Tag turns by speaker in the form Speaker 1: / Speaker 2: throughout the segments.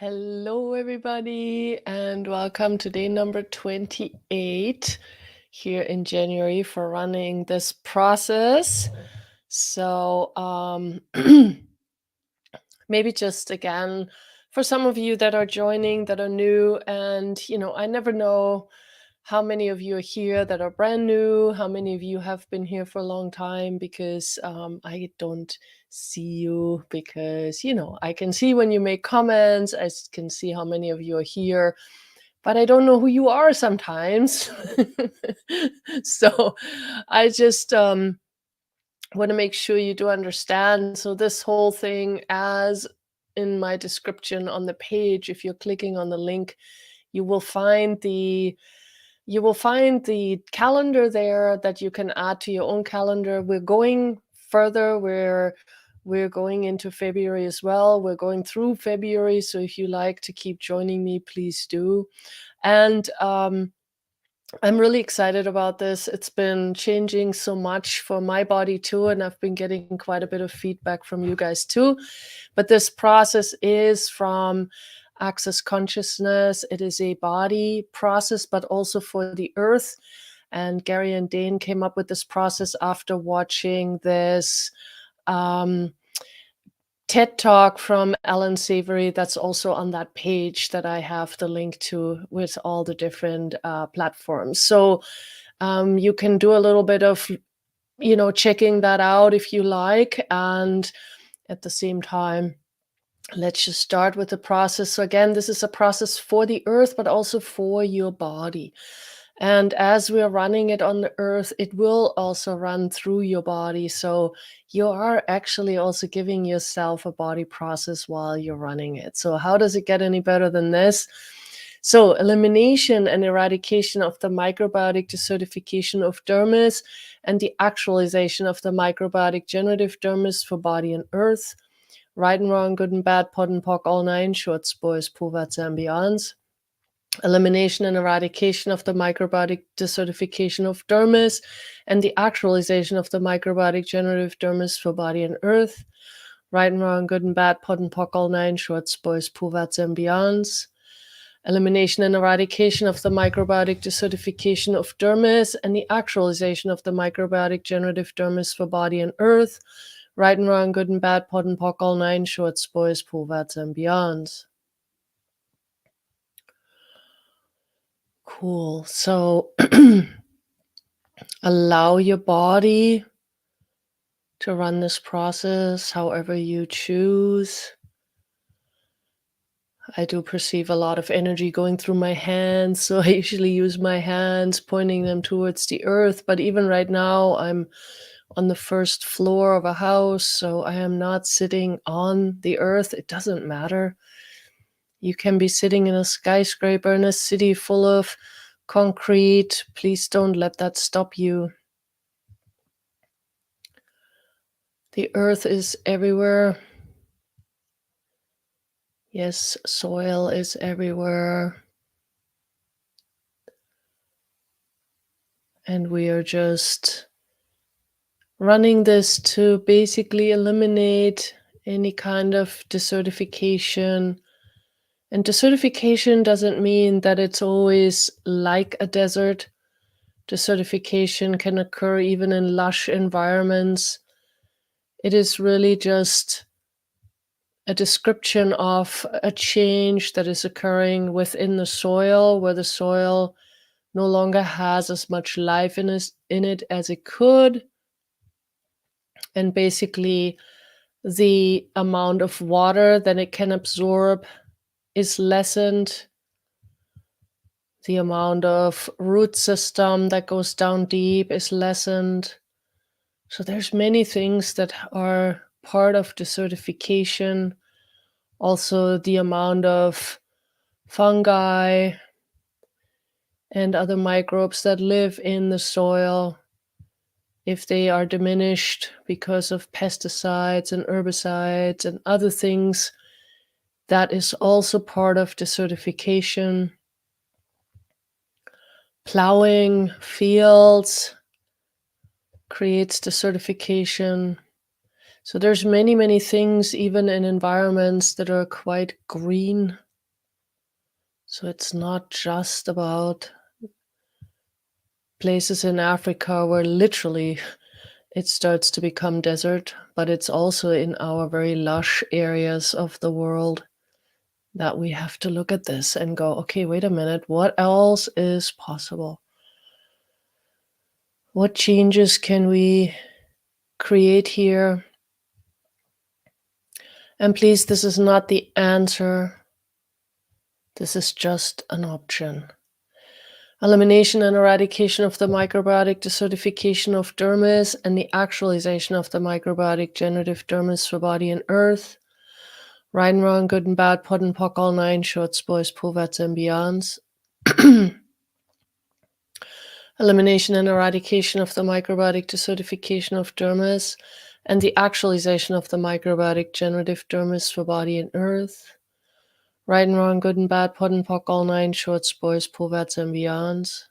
Speaker 1: Hello, everybody, and welcome to day number 28 here in January for running this process. So, maybe just again, for some of you that are joining that are new, and I never know how many of you are here that are brand new, how many of you have been here for a long time, because I don't see you, because I can see when you make comments, can see how many of you are here, but I don't know who you are sometimes. So I just want to make sure you do understand. So this whole thing, as in my description on the page, if you're clicking on the link, you will find the calendar there that you can add to your own calendar. We're going further. We're going into February as well. We're going through February. So if you like to keep joining me, please do. And I'm really excited about this. It's been changing so much for my body too, and I've been getting quite a bit of feedback from you guys too. But this process is from Access Consciousness. It is a body process, but also for the earth. And Gary and Dane came up with this process after watching this TED Talk from Alan Savory that's also on that page that I have the link to with all the different platforms. So you can do a little bit of, checking that out if you like. And at the same time, let's just start with the process. So again, this is a process for the earth, but also for your body. And as we're running it on the earth, it will also run through your body. So you are actually also giving yourself a body process while you're running it. So how does it get any better than this? So elimination and eradication of the microbiotic desertification of dermis and the actualization of the microbiotic generative dermis for body and earth. Right and wrong, good and bad, pod and poc, all nine, shorts, boys, poverts, and beyonds. Elimination and eradication of the microbiotic desertification of dermis and the actualization of the microbiotic generative dermis for body and earth. Right and wrong, good and bad, pod and poc, all nine, shorts, boys, poverts, and beyonds. Elimination and eradication of the microbiotic desertification of dermis and the actualization of the microbiotic generative dermis for body and earth. Right and wrong, good and bad, pod and poc, all nine, shorts, boys, poverts, and beyonds. Cool. So allow your body to run this process however you choose. I do perceive a lot of energy going through my hands, so I usually use my hands, pointing them towards the earth. But even right now, I'm on the first floor of a house, so I am not sitting on the earth. It doesn't matter. You can be sitting in a skyscraper in a city full of concrete. Please don't let that stop you. The earth is everywhere. Yes, soil is everywhere. And we are just running this to basically eliminate any kind of desertification. And desertification doesn't mean that it's always like a desert. Desertification can occur even in lush environments. It is really just a description of a change that is occurring within the soil, where the soil no longer has as much life in it as it could. And basically, the amount of water that it can absorb is lessened. The amount of root system that goes down deep is lessened. So there's many things that are part of desertification. Also, the amount of fungi and other microbes that live in the soil, if they are diminished because of pesticides and herbicides and other things, that is also part of desertification. Plowing fields creates desertification. So there's many things, even in environments that are quite green, So it's not just about places in Africa where literally it starts to become desert, but it's also in our very lush areas of the world that we have to look at this and go, okay, wait a minute, what else is possible? What changes can we create here? And please, this is not the answer. This is just an option. Elimination and eradication of the microbiotic desertification of dermis and the actualization of the microbiotic generative dermis for body and earth. Right and wrong, good and bad, pod and pock, all nine, shorts, boys, povats, and beyonds. Elimination and eradication of the microbiotic desertification of dermis and the actualization of the microbiotic generative dermis for body and earth. Right and wrong, good and bad, pod and pock, all nine, shorts, boys, povats, and beyonds.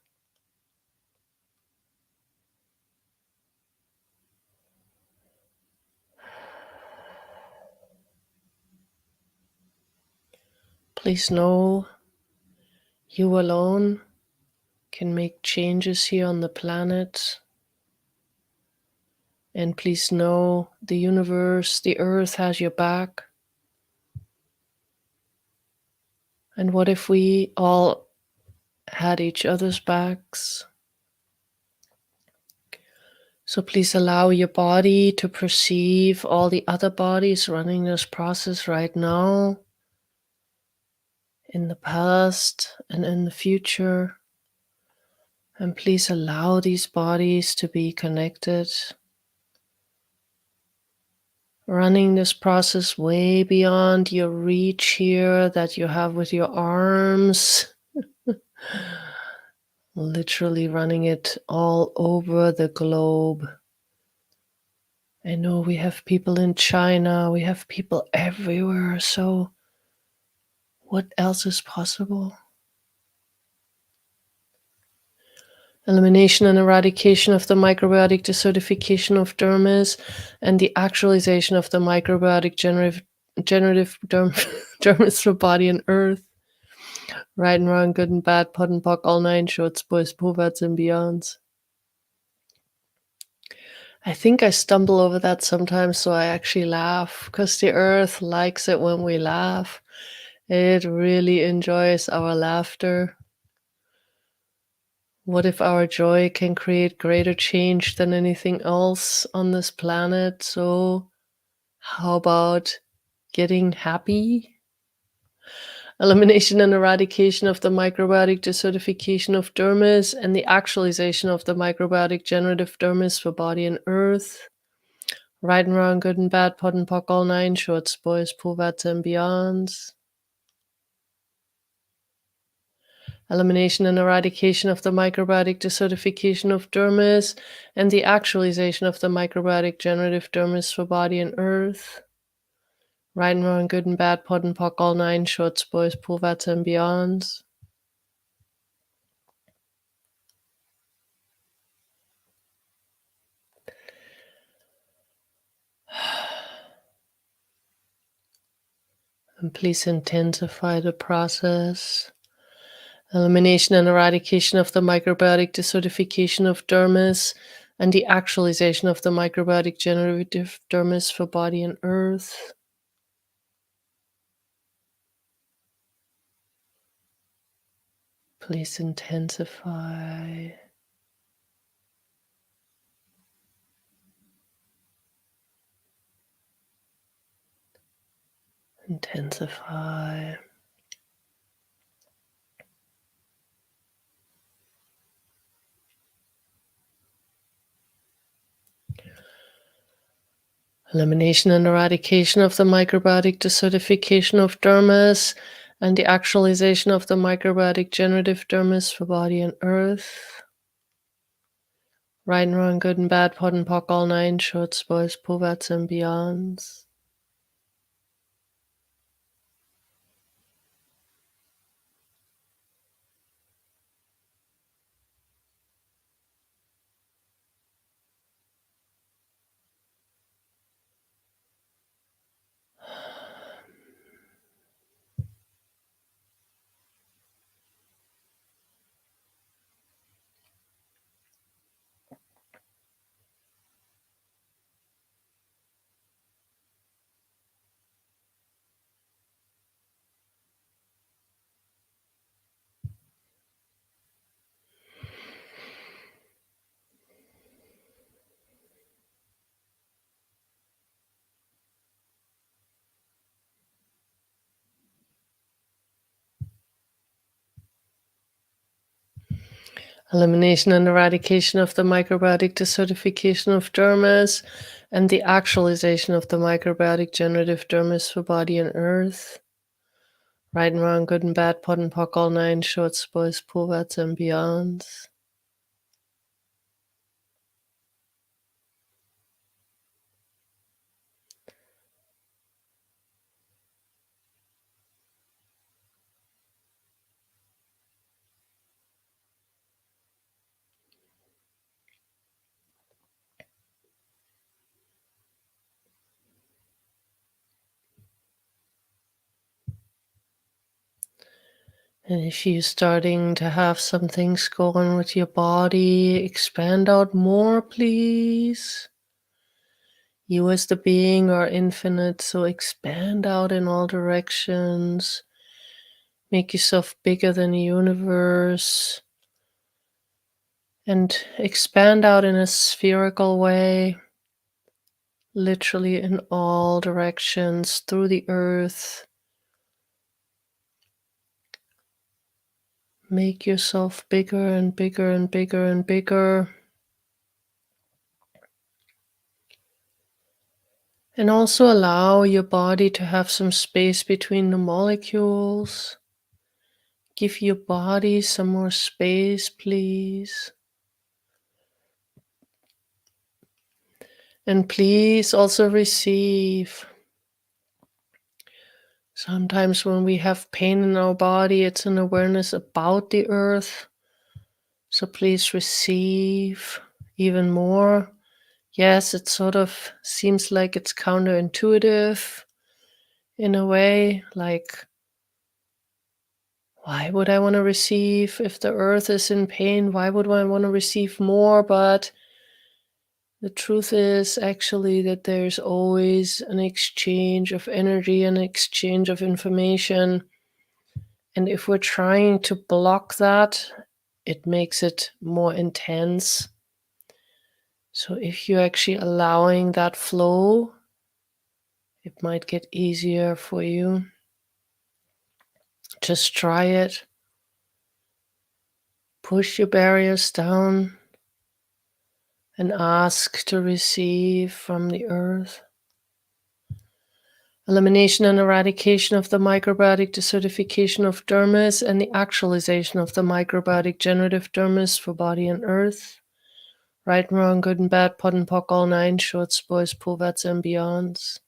Speaker 1: Please know you alone can make changes here on the planet. And please know the universe, the earth has your back. And what if we all had each other's backs? So please allow your body to perceive all the other bodies running this process right now, in the past and in the future. And please allow these bodies to be connected, running this process way beyond your reach here that you have with your arms. Literally running it all over the globe. I know we have people in China, we have people everywhere, so what else is possible? Elimination and eradication of the microbiotic desertification of dermis and the actualization of the microbiotic generative dermis for body and earth. Right and wrong, good and bad, pod and pock, all nine, shorts, boys, povats, and beyonds. I think I stumble over that sometimes, so I actually laugh because the earth likes it when we laugh. It really enjoys our laughter. What if our joy can create greater change than anything else on this planet? So, how about getting happy? Elimination and eradication of the microbiotic desertification of dermis and the actualization of the microbiotic generative dermis for body and earth. Right and wrong, good and bad, pod and pock, all nine, shorts, boys, povats, and beyonds. Elimination and eradication of the microbiotic desertification of dermis and the actualization of the microbiotic generative dermis for body and earth. Right and wrong, good and bad, pod and pock, all nine, shorts, boys, povats, and beyonds. And please intensify the process. Elimination and eradication of the microbiotic desertification of dermis and the actualization of the microbiotic generative dermis for body and earth. Please intensify. Intensify. Elimination and eradication of the microbiotic desertification of dermis and the actualization of the microbiotic generative dermis for body and earth. Right and wrong, good and bad, pod and pock, all nine, shorts, boys, povats, and beyonds. Elimination and eradication of the microbiotic desertification of dermis, and the actualization of the microbiotic generative dermis for body and earth. Right and wrong, good and bad, pot and pock, all nine shorts, boys, poverts, and beyonds. And if you're starting to have some things going with your body, expand out more, please. You as the being are infinite, so expand out in all directions. Make yourself bigger than the universe. And expand out in a spherical way, literally in all directions through the earth. Make yourself bigger and bigger and bigger and bigger. And also allow your body to have some space between the molecules. Give your body some more space, please. And please also receive. Sometimes when we have pain in our body, it's an awareness about the earth. So please receive even more. Yes, it sort of seems like it's counterintuitive in a way, like, why would I want to receive if the earth is in pain? Why would I want to receive more? But the truth is actually that there's always an exchange of energy, an exchange of information. And if we're trying to block that, it makes it more intense. So if you're actually allowing that flow, it might get easier for you. Just try it. Push your barriers down and ask to receive from the earth. Elimination and eradication of the microbiotic desertification of dermis, and the actualization of the microbiotic generative dermis for body and earth. Right and wrong, good and bad, pot and pock, all nine shorts, boys, poverts, and beyonds.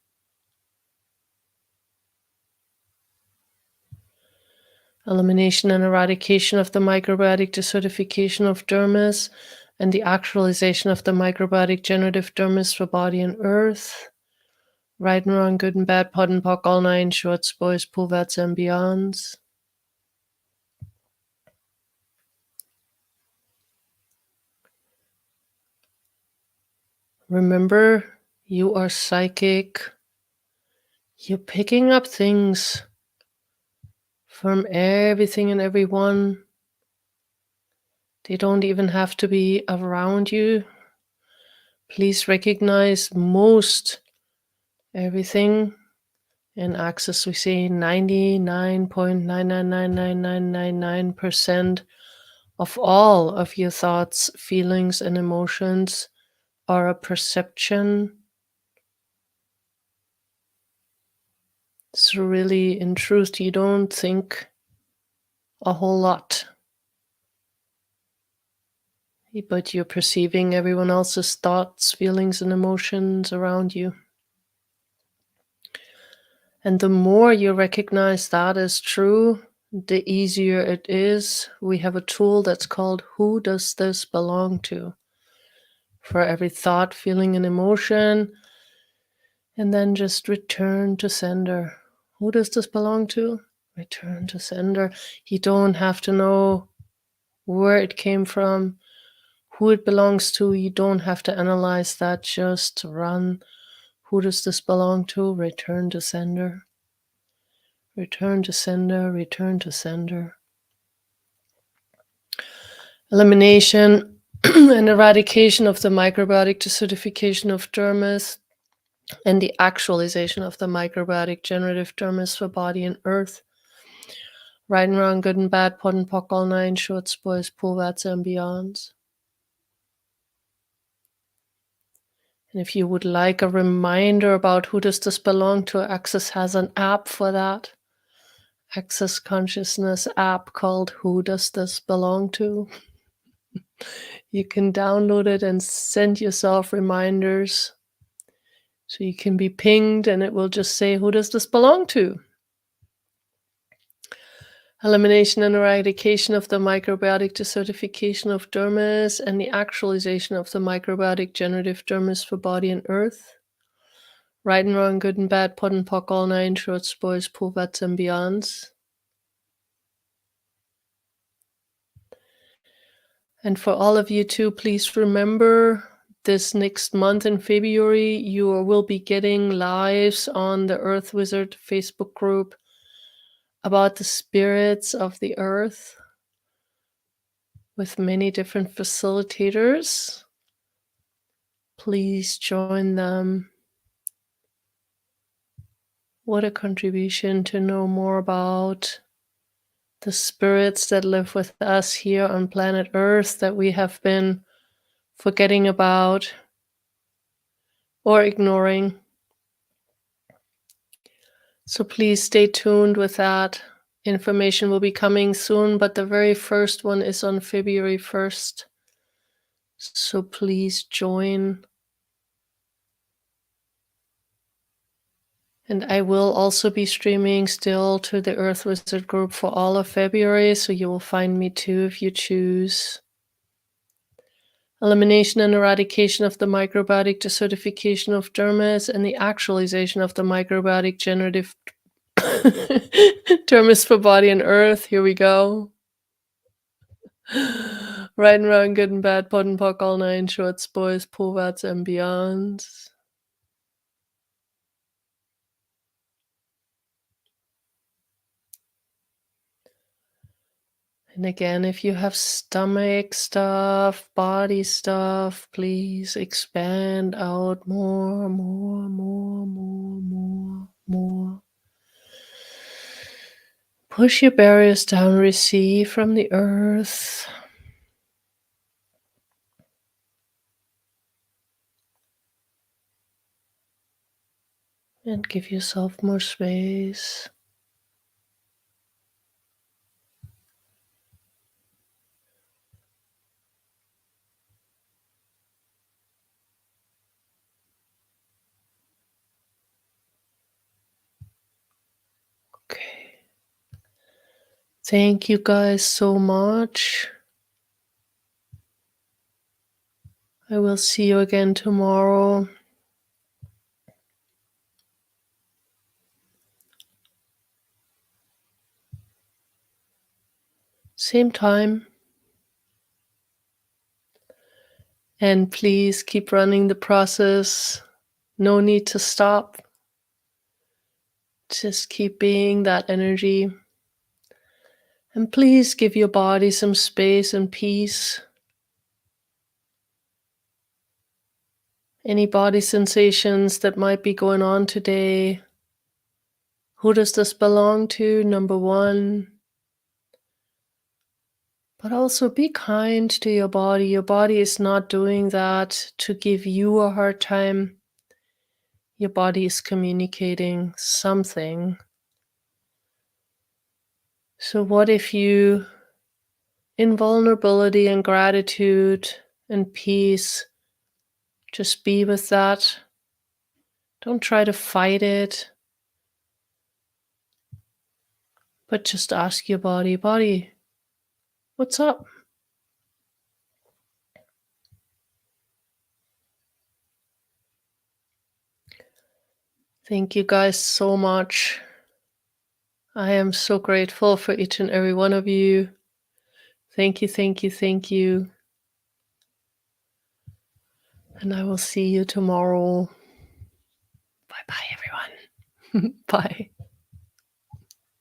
Speaker 1: Elimination and eradication of the microbiotic desertification of dermis, and the actualization of the microbiotic generative dermis for body and earth. Right and wrong, good and bad, pot and pock, all nine shorts, boys, poverts, and beyonds. Remember, you are psychic. You're picking up things from everything and everyone. They don't even have to be around you. Please recognize most everything. In Access, we say 99.9999999% of all of your thoughts, feelings, and emotions are a perception. So really, in truth, you don't think a whole lot, but you're perceiving everyone else's thoughts, feelings, and emotions around you. And the more you recognize that is true, the easier it is. We have a tool that's called Who Does This Belong To? For every thought, feeling, and emotion, and then just return to sender. Who does this belong to? Return to sender. You don't have to know where it came from, who it belongs to. You don't have to analyze that. Just run. Who does this belong to? Return to sender. Return to sender. Return to sender. Elimination and eradication of the microbiotic desertification of dermis, and the actualization of the microbiotic generative dermis for body and earth. Right and wrong, good and bad, pod and pock, all nine shorts, boys, pullbacks, and beyonds. And if you would like a reminder about who does this belong to, Access has an app for that. Access Consciousness app called Who Does This Belong To? You can download it and send yourself reminders. So you can be pinged and it will just say, who does this belong to? Elimination and eradication of the microbiotic desertification of dermis and the actualization of the microbiotic generative dermis for body and earth. Right and wrong, good and bad, pod and pock, all nine shorts, boys, pulvats, and beyonds. And for all of you too, please remember this next month in February, you will be getting lives on the Earth Wizard Facebook group about the spirits of the earth with many different facilitators. Please join them. What a contribution to know more about the spirits that live with us here on planet Earth that we have been forgetting about or ignoring. So please stay tuned with that. Information will be coming soon, but the very first one is on February 1st. So please join. And I will also be streaming still to the Earth Wizard group for all of February, so you will find me too if you choose. Elimination and eradication of the microbiotic desertification of dermis and the actualization of the microbiotic generative dermis for body and earth. Here we go. Right and wrong, good and bad, pod and pock, all nine shorts, boys, pulvats, and beyonds. And again, if you have stomach stuff, body stuff, please expand out more. Push your barriers down, receive from the earth. And give yourself more space. Okay. Thank you guys so much. I will see you again tomorrow. Same time. And please keep running the process. No need to stop. Just keep being that energy. And please give your body some space and peace. Any body sensations that might be going on today. Who does this belong to? Number one. But also be kind to your body. Your body is not doing that to give you a hard time. Your body is communicating something. So what if you, in vulnerability and gratitude and peace, just be with that. Don't try to fight it. But just ask your body, what's up? Thank you guys so much. I am so grateful for each and every one of you. Thank you, thank you, thank you. And I will see you tomorrow. Bye-bye, everyone. Bye.